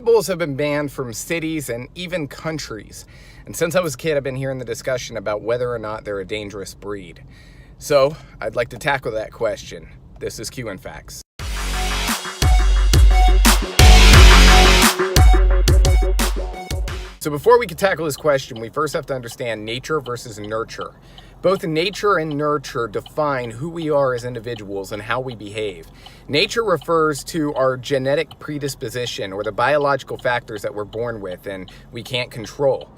Pit bulls have been banned from cities and even countries. And since I was a kid, I've been hearing the discussion about whether or not they're a dangerous breed. So I'd like to tackle that question. This is Q&Facts. So before we can tackle this question, we first have to understand nature versus nurture. Both nature and nurture define who we are as individuals and how we behave. Nature refers to our genetic predisposition or the biological factors that we're born with and we can't control.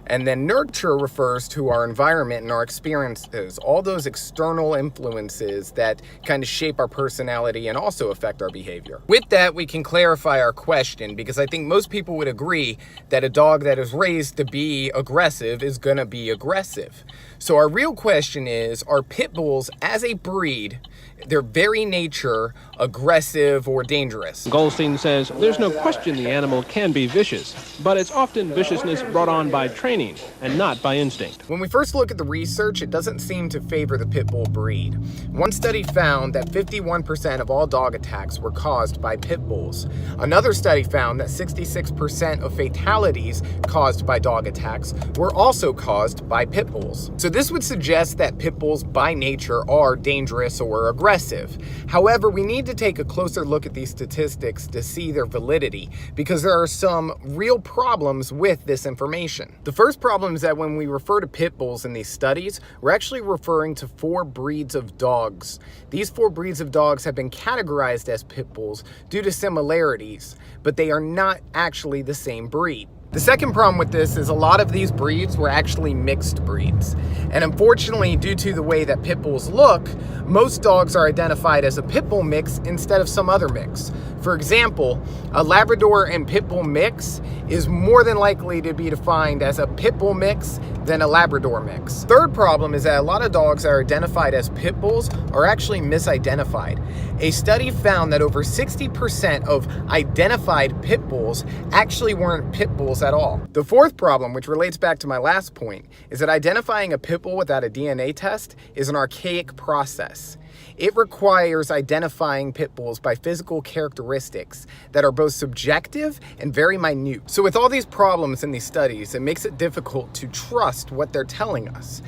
And then nurture refers to our environment and our experiences, all those external influences that kind of shape our personality and also affect our behavior. With that, we can clarify our question because I think most people would agree that a dog that is raised to be aggressive is going to be aggressive. So our real question is, are pit bulls as a breed, their very nature, aggressive or dangerous? Goldstein says there's no question the animal can be vicious, but it's often viciousness brought on by training and not by instinct. When we first look at the research, it doesn't seem to favor the pit bull breed. One study found that 51% of all dog attacks were caused by pit bulls. Another study found that 66% of fatalities caused by dog attacks were also caused by pit bulls. So this would suggest that pit bulls by nature are dangerous or aggressive. However, we need to take a closer look at these statistics to see their validity because there are some real problems with this information. The first problem is that when we refer to pit bulls in these studies, we're actually referring to 4 breeds of dogs. These 4 breeds of dogs have been categorized as pit bulls due to similarities, but they are not actually the same breed. The second problem with this is a lot of these breeds were actually mixed breeds. And unfortunately, due to the way that pit bulls look, most dogs are identified as a pit bull mix instead of some other mix. For example, a Labrador and pit bull mix is more than likely to be defined as a pit bull mix than a Labrador mix. Third problem is that a lot of dogs that are identified as pit bulls are actually misidentified. A study found that over 60% of identified pit bulls actually weren't pit bulls at all. The fourth problem, which relates back to my last point, is that identifying a pit bull without a DNA test is an archaic process. It requires identifying pit bulls by physical characteristics that are both subjective and very minute. So with all these problems in these studies, it makes it difficult to trust what they're telling us.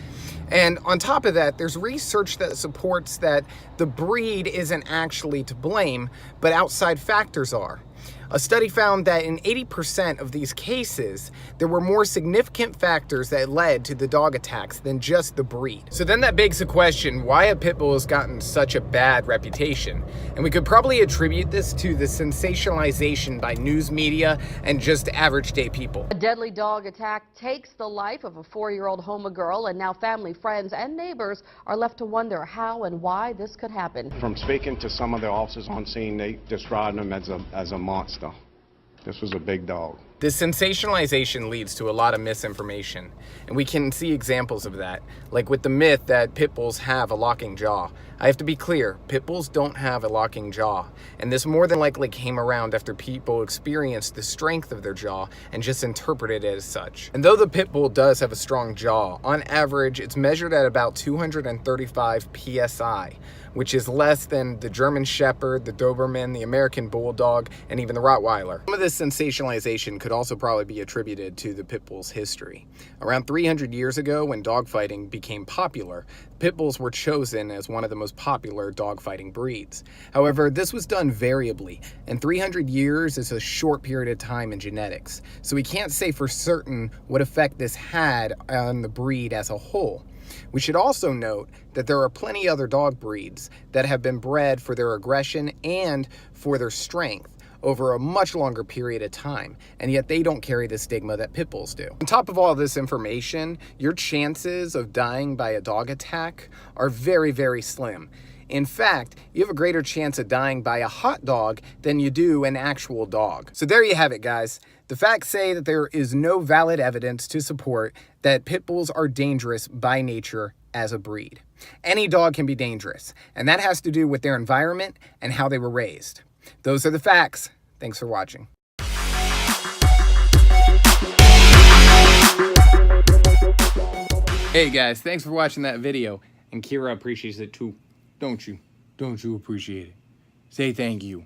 And on top of that, there's research that supports that the breed isn't actually to blame, but outside factors are. A study found that in 80% of these cases, there were more significant factors that led to the dog attacks than just the breed. So then that begs the question, why have pit bulls gotten such a bad reputation? And we could probably attribute this to the sensationalization by news media and just average day people. A deadly dog attack takes the life of a 4-year-old Houma girl, and now family, friends, and neighbors are left to wonder how and why this could happen. From speaking to some of the officers on scene, they described him as a monster. This was a big dog. This sensationalization leads to a lot of misinformation, and we can see examples of that, like with the myth that pit bulls have a locking jaw. I have to be clear, pit bulls don't have a locking jaw, and this more than likely came around after people experienced the strength of their jaw and just interpreted it as such. And though the pit bull does have a strong jaw, on average it's measured at about 235 psi, which is less than the German Shepherd, the Doberman, the American Bulldog, and even the Rottweiler. Some of this sensationalization could also probably be attributed to the pit bull's history. Around 300 years ago, when dogfighting became popular, pit bulls were chosen as one of the most popular dogfighting breeds. However, this was done variably, and 300 years is a short period of time in genetics, so we can't say for certain what effect this had on the breed as a whole. We should also note that there are plenty other dog breeds that have been bred for their aggression and for their strength over a much longer period of time, and yet they don't carry the stigma that pit bulls do. On top of all this information, your chances of dying by a dog attack are very, very slim. In fact, you have a greater chance of dying by a hot dog than you do an actual dog. So there you have it, guys. The facts say that there is no valid evidence to support that pit bulls are dangerous by nature as a breed. Any dog can be dangerous, and that has to do with their environment and how they were raised. Those are the facts. Thanks for watching. Hey guys, thanks for watching that video. And Kira appreciates it too. Don't you? Don't you appreciate it? Say thank you.